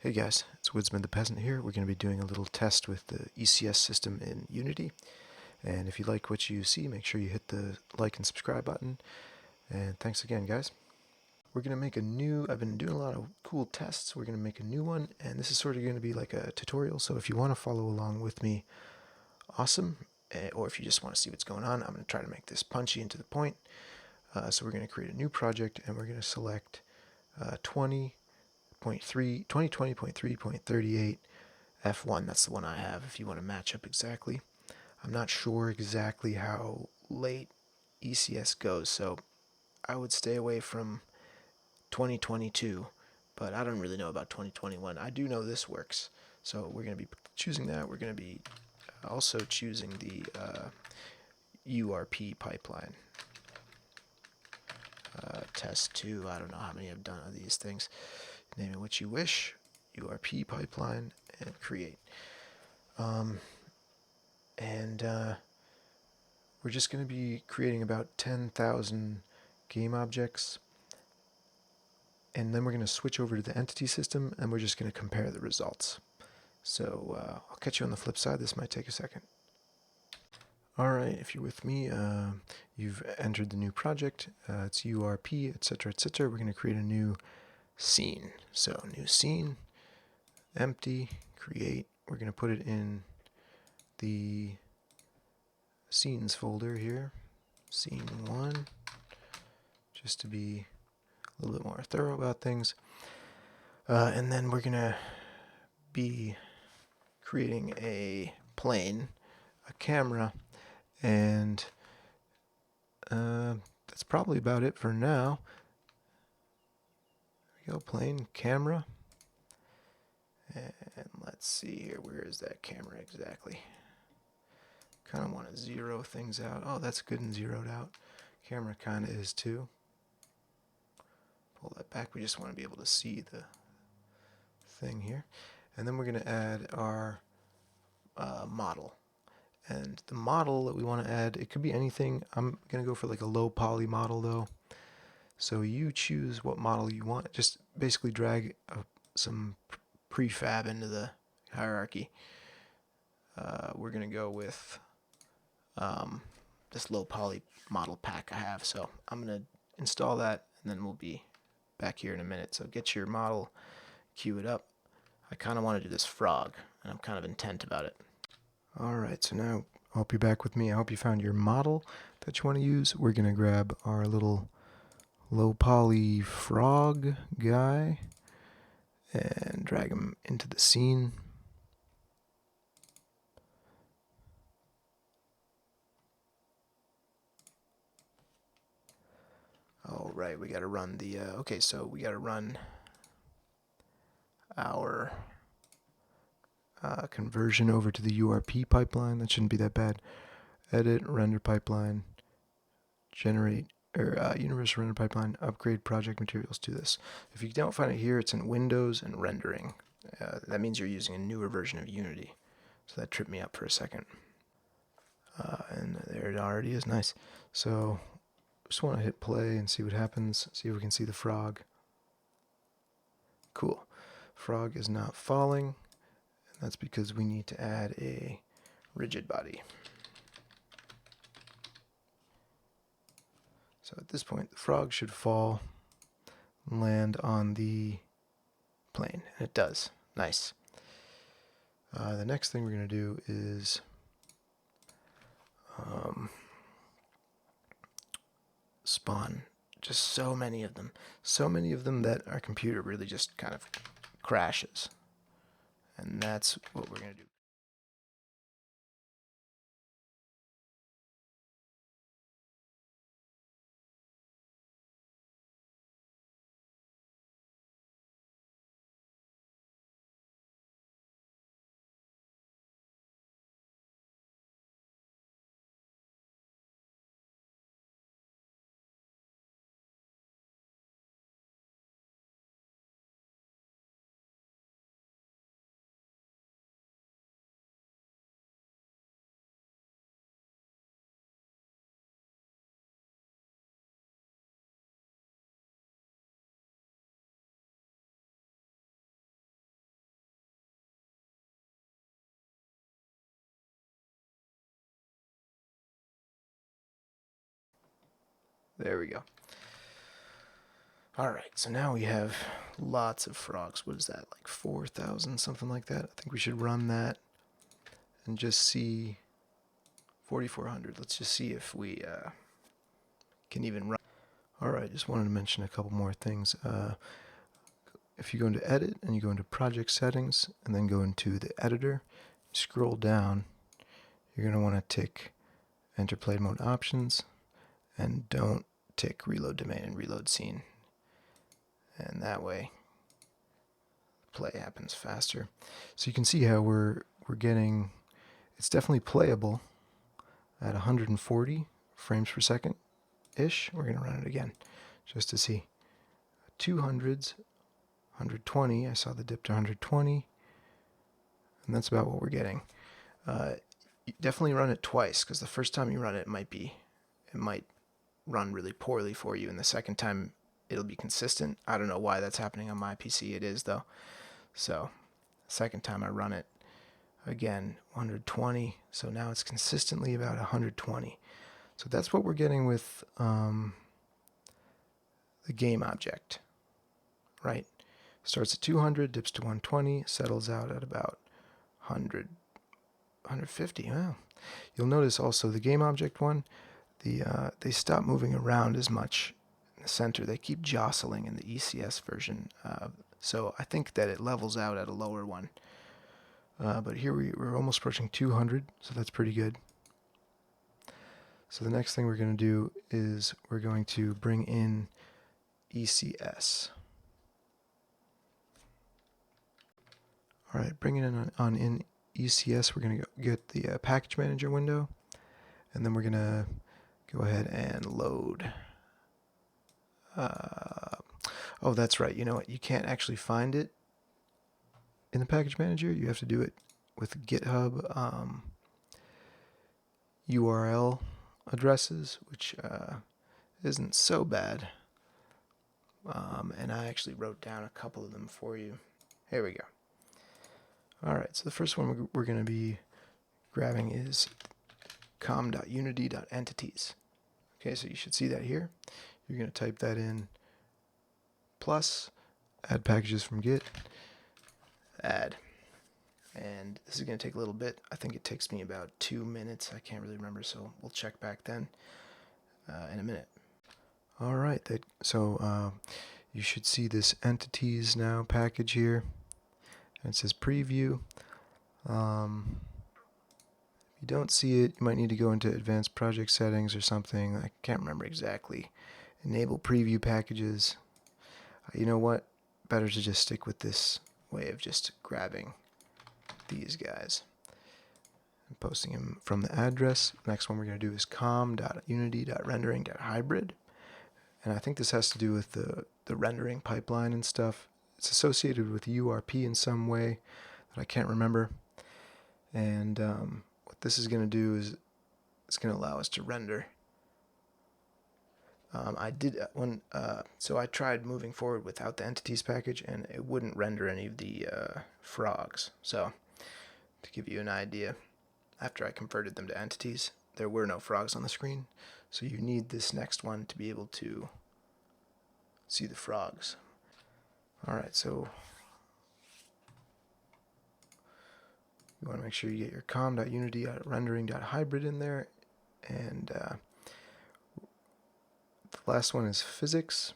Hey guys, it's Woodsman the Peasant here. We're going to be doing a little test with the ECS system in Unity. And if you like what you see, make sure you hit the like and subscribe button. And thanks again, guys. We're going to make a new, I've been doing a lot of cool tests. We're going to make a new one, and this is sort of going to be like a tutorial. So if you want to follow along with me, awesome. Or if you just want to see what's going on, I'm going to try to make this punchy and to the point. So we're going to create a new project, and we're going to select 2020.3.38 F1. That's the one I have if you want to match up exactly. I'm not sure exactly how late ECS goes, so I would stay away from 2022, but I don't really know about 2021. I do know this works, so we're going to be choosing that. We're going to be also choosing the URP pipeline. Test 2, I don't know how many I've done of these things. Name it what you wish, URP pipeline, and create. We're just going to be creating about 10,000 game objects, and then we're going to switch over to the entity system, and we're just going to compare the results. So I'll catch you on the flip side. This might take a second. Alright, if you're with me, you've entered the new project. It's URP, etc., etc. We're going to create a new scene. So new scene, empty, create. We're going to put it in the scenes folder here, scene 1, just to be a little bit more thorough about things. And then we're going to be creating a plane, a camera, and that's probably about it for now. There we go, plane, camera. And let's see here, where is that camera exactly? Kind of want to zero things out. Oh, that's good and zeroed out. Camera kind of is too. Pull that back. We just want to be able to see the thing here. And then we're going to add our model. And the model that we want to add, it could be anything. I'm going to go for like a low poly model though. So you choose what model you want. Just basically drag some prefab into the hierarchy. We're going to go with this low poly model pack I have. So I'm going to install that, and then we'll be back here in a minute. So get your model, queue it up. I kind of want to do this frog, and I'm kind of intent about it. Alright, so now I hope you're back with me. I hope you found your model that you want to use. We're going to grab our little low poly frog guy and drag him into the scene. Alright, we got to run the, okay, so we got to run our conversion over to the URP pipeline. That shouldn't be that bad. Edit, render pipeline, generate, or universal render pipeline, upgrade project materials to this. If you don't find it here, it's in Windows and rendering. That means you're using a newer version of Unity. So that tripped me up for a second. And there it already is, nice. So just want to hit play and see what happens, see if we can see the frog. Cool. Frog is not falling, and that's because we need to add a rigid body. So at this point, the frog should fall and land on the plane, and it does. Nice. The next thing we're going to do is spawn just so many of them that our computer really just kind of crashes. And that's what we're going to do. There we go. Alright, so now we have lots of frogs. What is that, like 4,000, something like that? I think we should run that and just see 4,400. Let's just see if we can even run. Alright, just wanted to mention a couple more things. If you go into Edit and you go into Project Settings and then go into the Editor, scroll down, you're going to want to tick Enter Play Mode Options and don't tick Reload Domain and Reload Scene. And that way play happens faster. So you can see how we're getting, it's definitely playable at 140 frames per second ish. We're going to run it again just to see. 200s, 120, I saw the dip to 120, and that's about what we're getting. You definitely run it twice, because the first time you run it, it might run really poorly for you, and the second time it'll be consistent. I don't know why that's happening on my PC. It is though. So second time I run it again, 120, so now it's consistently about 120. So that's what we're getting with the game object, right? Starts at 200, dips to 120, settles out at about 100, 150. Wow. You'll notice also the game object one, they stop moving around as much in the center. They keep jostling in the ECS version. So I think that it levels out at a lower one. But here we're almost approaching 200, so that's pretty good. So the next thing we're going to do is we're going to bring in ECS. Alright, bringing in on in ECS, we're going to get the package manager window, and then we're going to go ahead and load. Oh, that's right. You know what? You can't actually find it in the package manager. You have to do it with GitHub URL addresses, which isn't so bad. And I actually wrote down a couple of them for you. Here we go. Alright, so the first one we're going to be grabbing is com.unity.entities. Okay, so you should see that here. You're going to type that in, plus, add packages from Git, add. And this is going to take a little bit. I think it takes me about 2 minutes. I can't really remember, so we'll check back then in a minute. Alright, so you should see this entities now package here. And it says preview. If you don't see it, you might need to go into advanced project settings or something. I can't remember exactly. Enable preview packages. You know what? Better to just stick with this way of just grabbing these guys and posting them from the address. Next one we're going to do is com.unity.rendering.hybrid. And I think this has to do with the rendering pipeline and stuff. It's associated with URP in some way that I can't remember. And what this is going to do is it's going to allow us to render. So I tried moving forward without the entities package, and it wouldn't render any of the frogs. So to give you an idea, after I converted them to entities, there were no frogs on the screen. So you need this next one to be able to see the frogs. Alright, so you want to make sure you get your com.unity.rendering.hybrid in there, and the last one is physics.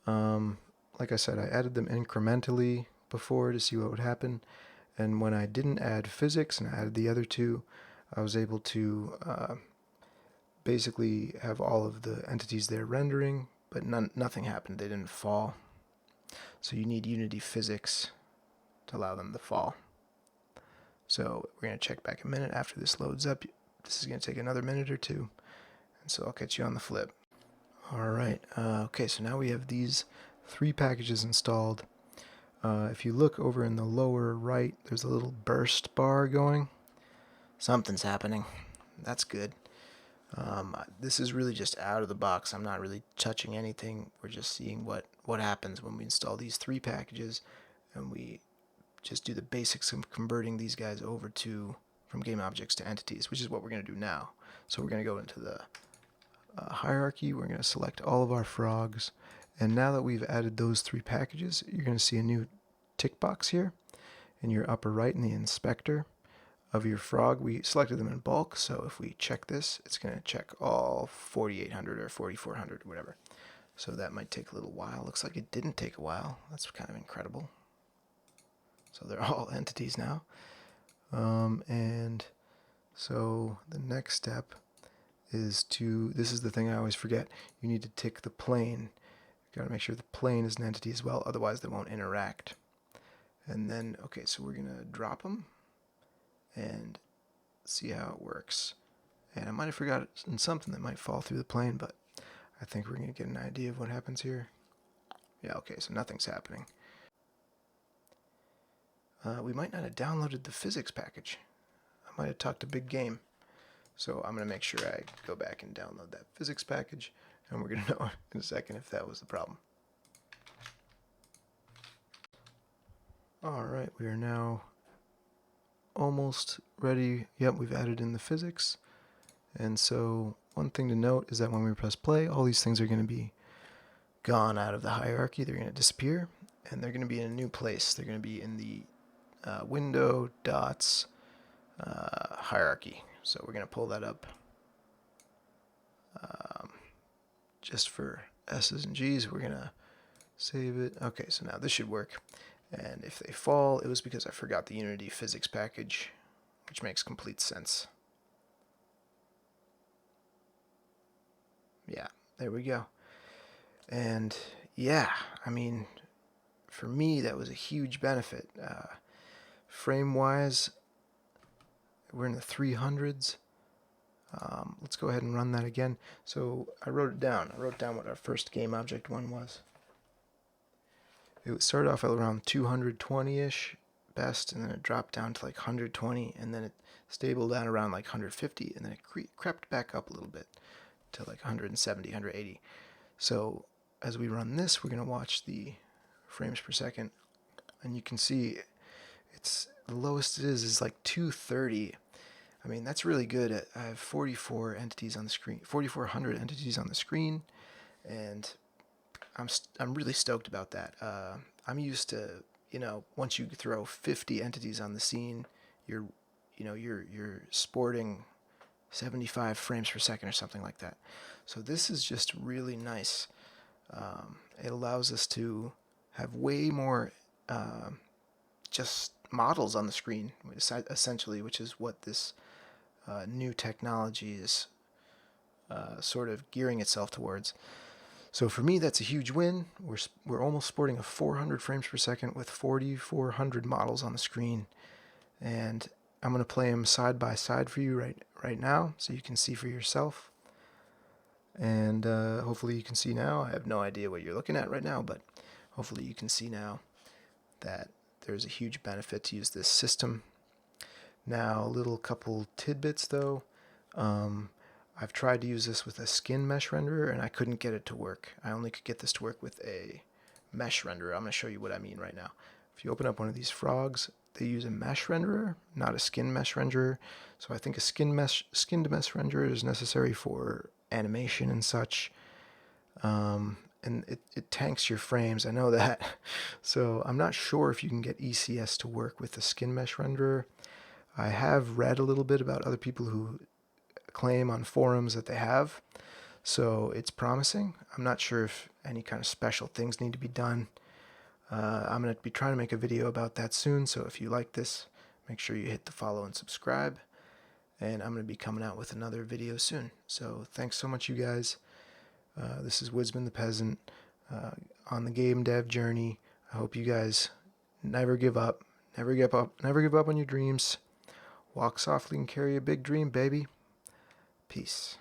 Like I said, I added them incrementally before to see what would happen, and when I didn't add physics and I added the other two, I was able to basically have all of the entities there rendering, but nothing happened. They didn't fall. So you need Unity physics to allow them to fall. So we're going to check back a minute after this loads up. This is going to take another minute or two, and so I'll catch you on the flip. Alright, okay, so now we have these 3 packages installed. If you look over in the lower right, there's a little burst bar going. Something's happening. That's good. This is really just out of the box. I'm not really touching anything. We're just seeing what happens when we install these 3 packages, and we just do the basics of converting these guys over from game objects to entities, which is what we're going to do now. So we're going to go into the hierarchy, we're going to select all of our frogs. And now that we've added those 3 packages, you're going to see a new tick box here in your upper right in the inspector of your frog. We selected them in bulk, so if we check this, it's going to check all 4,800 or 4,400 or whatever. So that might take a little while. Looks like it didn't take a while. That's kind of incredible. So they're all entities now. And so the next step is this is the thing I always forget, you need to tick the plane. You gotta make sure the plane is an entity as well, otherwise they won't interact. And then, okay, so we're gonna drop them and see how it works. And I might have forgotten something that might fall through the plane, but I think we're gonna get an idea of what happens here. Yeah, okay, so nothing's happening. We might not have downloaded the physics package. I might have talked to Big Game. So I'm going to make sure I go back and download that physics package, and we're going to know in a second if that was the problem. Alright, we are now almost ready. Yep, we've added in the physics. And so one thing to note is that when we press play, all these things are going to be gone out of the hierarchy. They're going to disappear, and they're going to be in a new place. They're going to be in the window dots hierarchy. So we're going to pull that up just for S's and G's. We're going to save it. Okay, so now this should work. And if they fall, it was because I forgot the Unity physics package, which makes complete sense. Yeah, there we go. And yeah, I mean, for me, that was a huge benefit. Frame-wise, we're in the 300s. Let's go ahead and run that again. So I wrote it down. I wrote down what our first game object one was. It started off at around 220-ish best, and then it dropped down to like 120, and then it stabled down around like 150, and then it crept back up a little bit to like 170, 180. So as we run this, we're going to watch the frames per second, and you can see it's the lowest it is like 230. I mean, that's really good. I have 44 entities on the screen, 4,400 entities on the screen, and I'm really stoked about that. I'm used to, once you throw 50 entities on the scene, you're sporting 75 frames per second or something like that. So this is just really nice. It allows us to have way more just models on the screen, essentially, which is what this new technology is sort of gearing itself towards. So for me, that's a huge win. We're almost sporting a 400 frames per second with 4,400 models on the screen, and I'm going to play them side by side for you right now, so you can see for yourself. And hopefully you can see now. I have no idea what you're looking at right now, but hopefully you can see now that there's a huge benefit to use this system. Now, a little couple tidbits though. I've tried to use this with a skin mesh renderer, and I couldn't get it to work. I only could get this to work with a mesh renderer. I'm going to show you what I mean right now. If you open up one of these frogs, they use a mesh renderer, not a skin mesh renderer. So I think a skin to mesh renderer is necessary for animation and such. And it tanks your frames, I know that. So I'm not sure if you can get ECS to work with the skin mesh renderer. I have read a little bit about other people who claim on forums that they have, so it's promising. I'm not sure if any kind of special things need to be done. I'm going to be trying to make a video about that soon, so if you like this, make sure you hit the follow and subscribe, and I'm going to be coming out with another video soon. So thanks so much, you guys. This is Woodsman the Peasant on the GameDev journey. I hope you guys never give up. Never give up on your dreams. Walk softly and carry a big dream, baby. Peace.